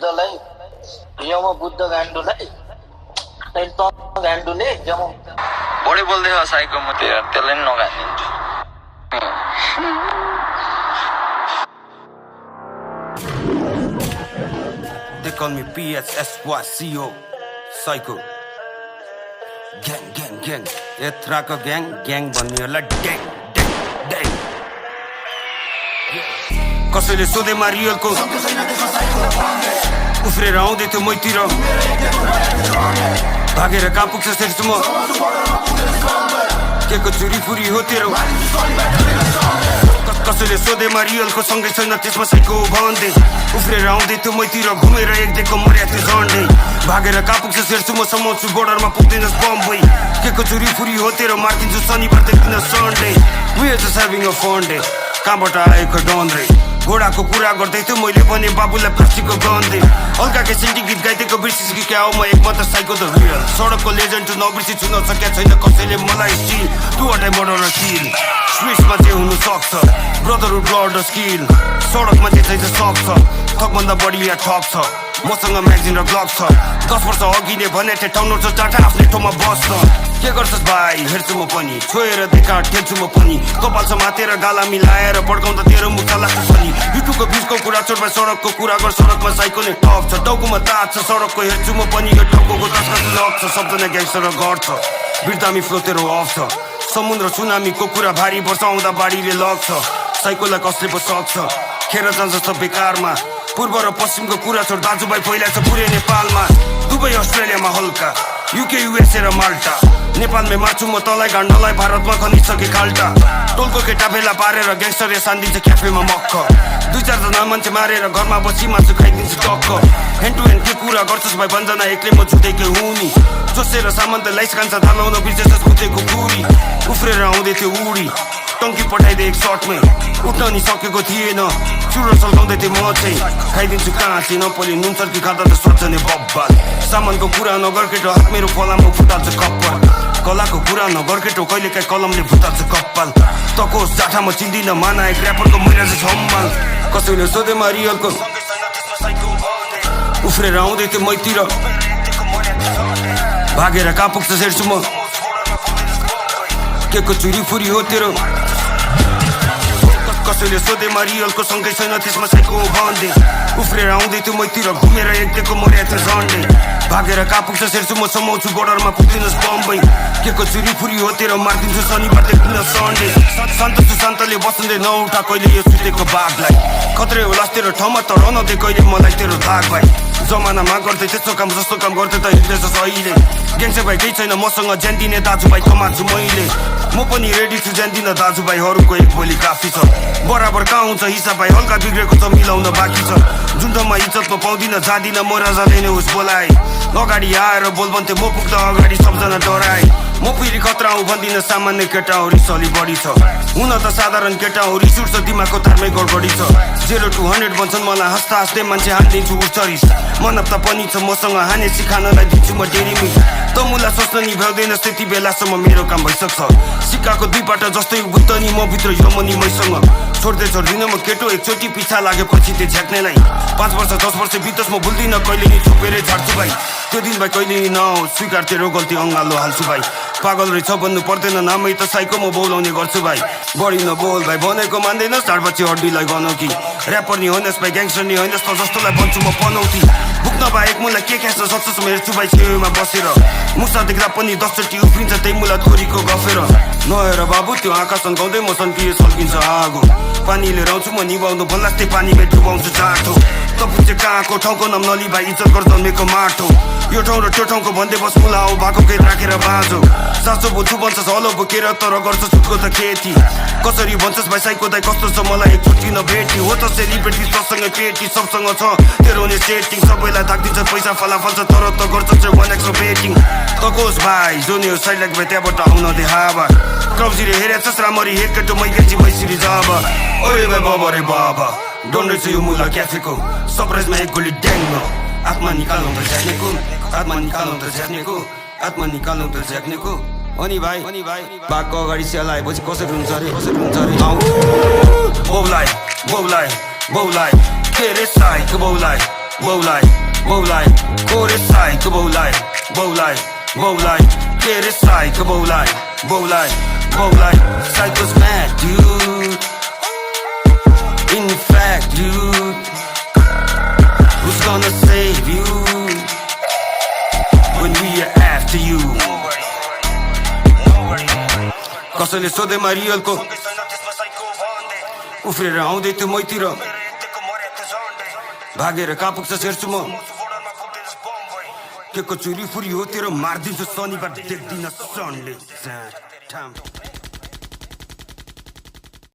बुद्धलाई यम बुद्ध गाण्डुलाई तैले त गाण्डुले जम बढी बोल्दै छ साइको म त्यसलाई नि नगानिदिन्छु They call me PSSYCO Psycho Gang Etrako gang भन्नेहरूलाई Dang कसैले सोधे मारियलको उफ्रेर आउँदै थियो मैतिर भागेर कहाँ पुग्छ सेर्छु म के को चुरी फुरी हो तेरो कसैले सोधे मारियलको सँगै छैन त्यसमा साइको भन्दै उफ्रेर आउँदै थियो मैतिर घुमेर एक दिनको मर्या थियो झन्डै भागेर कहाँ पुग्छ सेर्छु म समाउँछु बोर्डरमा पुग्दैनस् बम्बई के को चुरी फुरी हो तेरो मार्किन्छु शनिबार देखिन Sunday We are just having a fun day कहाँबाट आएको डन्ड्रे घोडाको कुरा गर्दै थियो मैले भने बाबुलाई प्लास्टिकको गन्दै हल्का के सिन्टी गीत गाइदिएको बिर्सिस कि क्या हो म एक मात्र साइको द रियल सडकको लेजेन्ड नबिर्सी छुन सकेका छैन कसैले मलाई स्टिल टुवटै मर्डर किल स्विचमा चाहिँ हुनु सक्छ ब्रदरहुड ब्लड स्किल सडकमा चाहिँ चाहिँ सक्छ थकभन्दा बढी या ठक छ मसँग म्यागजिन र ग्लभ छ 10 वर्ष अघि नै भने थिएँ ठाउँ नर्छ टाटा आफ्नै ठाउँमा बस्छ के गर्छस् भाइ हेर्छु म पनि छोएर देखा ठेल्छु म पनि कपाल समातेर गाला मिलाएर पड्काउँदा तेरो मुखा लाग्छ पनि युट्युबको बिचको कुरा छोड भाइ सडकको कुरा गर सडकमा साइको नै टप छ टाउकोमा ताज छ सडकको हेर्छु म पनि यो टाउको तस्करी लग्छ सबजना ग्याङ्स्टर गर्छ बिर्दामी फ्लो तेरो अफ छ समुद्र सुनामीको कुरा भारी वर्ष आउँदा बाढीले लग्छ साइकोलाई कसले पो सक्छ खेर जान्छ सब बेकारमा पूर्व र पश्चिमको कुरा छोड दाजुभाइ फैलाएछ पुरै नेपालमा दुबई अस्ट्रेलियामा हल्का युके युएसए र माल्टा नेपालमै मार्छु म तँलाई गाण्डलाई भारतमा खनिसके खाल्टा टोलको केटा भेला पारेर ग्याङ्स्टरले सानिदिन्छ क्याफेमा मक्ख 2-4 मान्छे मारेर घरमा बसी मासु खाइदिन्छु टक्क ह्यान्ड टु ह्यान्ड के कुरा गर्छस् भाइ भन्जना एक्लै म छुटेकै हुनी जोसेर सामान त लाइस खान्छ थालाउन बिर्सेछस् कुदेको कुरी उफ्रेर आउँदै थियो उडी टङ्की पठाइदिए एक सर्टमै उठ्न नि सकेको थिएन चुरो सल्काउँदै थिएँ म चाहिँ खाइदिन्छु काँची नपली नुन सर्की खाँदा त स्वच्छ नै बब्बाल सामानको कुरा नगर केटो हात मेरो फलाममा फुटाल्छ कप्पल कलाको कुरा नगर केटो कहिलेकाहीँ कलमले फुटाल्छ कप्पाल तकोस् जाठामा चिन्दिन माना एक ऱ्यापरको मैला चाहिँ सम्मान कसैले सोधे मारियलको उफ्रेर आउँदै थियो मैतिर भागेर कहाँ पुग्छ सेर्छु म के को चुरी फुरी हो तेरो कसैले सोधे मारियलको सँगै छैन त्यसमा साइको भन्दै उफ्रेर आउँदै थियो मैतिर घुमेर एक दिनको मर्या थियो झन्डै भागेर कहाँ पुग्छ सेर्छु म समाउँछु बोर्डरमा पुग्दिनस् बम्बई के को चुरी फुरी हो तेरो मार्किन्छु शनिबार देखिन सन्डे शान्त सुशान्तले बस्दै नउठा कहिले यो सुतेको बाघलाई खत्रै होलास् तेरो ठाउँमा तर नदे कहिले मलाई तेरो धाग भाइ जमानामा गर्दै त्यस्तो काम जस्तो काम गर्दै त हिँड्दैछ अहिले ग्याङ्से भाइ केही छैन मसँग ज्यान दिने दाजुभाइ कमान्छु मैले म पनि रेडी छु ज्यान दिन दाजुभाइहरूको एक बोली काफी छ बराबर कहाँ हुन्छ हिसाब भाइ हल्का बिग्रेको छ मिलाउन बाँकी छ जुन ठाउँमा इज्जत म पाउँदिन जाँदिन म राजाले नै उस बोलाए अगाडि आएर बोल भन्थे म पुग्दा अगाडि सबजना डराए म फेरि खतरा हौ भन्दिन सामान्य केटा हो रिस अलि बढी छ हुन त साधारण केटा हो रिस उठ्छ दिमागको तारमै गडबडी छ 0 to 100 भन्छन् मलाई हाँस्दा हाँस्दै मान्छे हानिदिन्छु उठ्छ रिस मनप्ता पनि छ मसँग हाने सिखानलाई दिन्छु म डेरी मिट त मुलाई सोच्न नि भ्याउँदैन त्यति बेलासम्म मेरो काम भइसक्छ सिक्काको 2 पाटा जस्तै बुद्ध नि म भित्र यो मनी मैसँग छोड्दै छोड्दिन म केटो एकचोटि पिछा लागेपछि त्यो झ्याक्नेलाई 5 वर्ष 10 वर्ष बितोस् म भुल्दिन कहिले नि छोपेरै झाड्छु भाइ त्यो दिन भाइ कहिले नि नहोस् स्वीकार तेरो गल्ती अङ्गालो हाल्छु भाइ पागल रहेछ भन्नु पर्दैन नामै त साइको म बोलाउने गर्छु भाइ बढी नबोल भाइ भनेको मान्दैनस् ढाडपछि हड्डीलाई गनौ कि ऱ्यापर नि होइनस् भाइ ग्याङ्स्टर नि होइनस् त जस्तोलाई भन्छु म पनौती भुक्न बाहेक मलाई के ख्यास सक्छस् म हेर्छु भाइ छेउमा बसेर मुसा देख्दा पनि 10 चोटि उफ्रिन्छ त्यही मुला थोरीको गफेर नहेर बाबु त्यो आँखा सन्काउँदै म सन्किए सल्किन्छ आगो पानीले राउँछु म निभाउनु भन्लास्ते पानीमै डुबाउँछु जाँठो त पुग्छ कहाँको ठाउँको नाम नली भाइ इज्जत गर्छ जन्मेको माटो यो ठाउँ र त्यो ठाउँको भन्दै बस मुला हो भएको केही राखेर बाँझो साँचो बुझ्छु भन्छस् हलो बोकेर तर गर्छ छुटको त खेती कसरी भन्छस् भाइ साइको दाइ कस्तो छ मलाई एकचोटि नभेटी हो त सेलिब्रेटी तसँग पेटी सबसँग छ तेरो हुने सेटिङ सबैलाई थाक्दिन्छ पैसा फलाफल छ तर त गर्छ चाहिँ 1x बेटिङ तकोस् भाइ जो नि साइड लाग भाइ त्यहाँबाट आउन दे हावा कब्जीले हेरेछस् रामरी हेकेटो मैकेजी भइसरी जाब ओए भाइ बाबा रे बाबा डन्डै छ यो मुला क्याफेको सरप्राइजमा एक गोली ड्याङ आत्मा निकालौँ त झ्याक्नेको आत्मा निकालौँ त झ्याक्नेको आत्मा निकालौँ त झ्याक्नेको अनि भाइ बाघको अगाडि स्याल आएपछि कसरी हुन्छ अरे बौलाई के रे साइक बौलाई बहुलाई बहुलाई कोरे साइको बहुलाई बहुलाई बहुलाई केरे psycho बहुलाई बहुलाई बहुलाई Psycho's mad dude. In fact dude, who's gonna save you when we are after you? कसैले सोधे मारियलको उफ्रेर आउँदै त्यो मैतिर भागेर कहाँ पुग्छ हेर्छु म के को चुरी फुरी हो तेरो मारिदिन्छु शनिबार देख्दिन सन्डे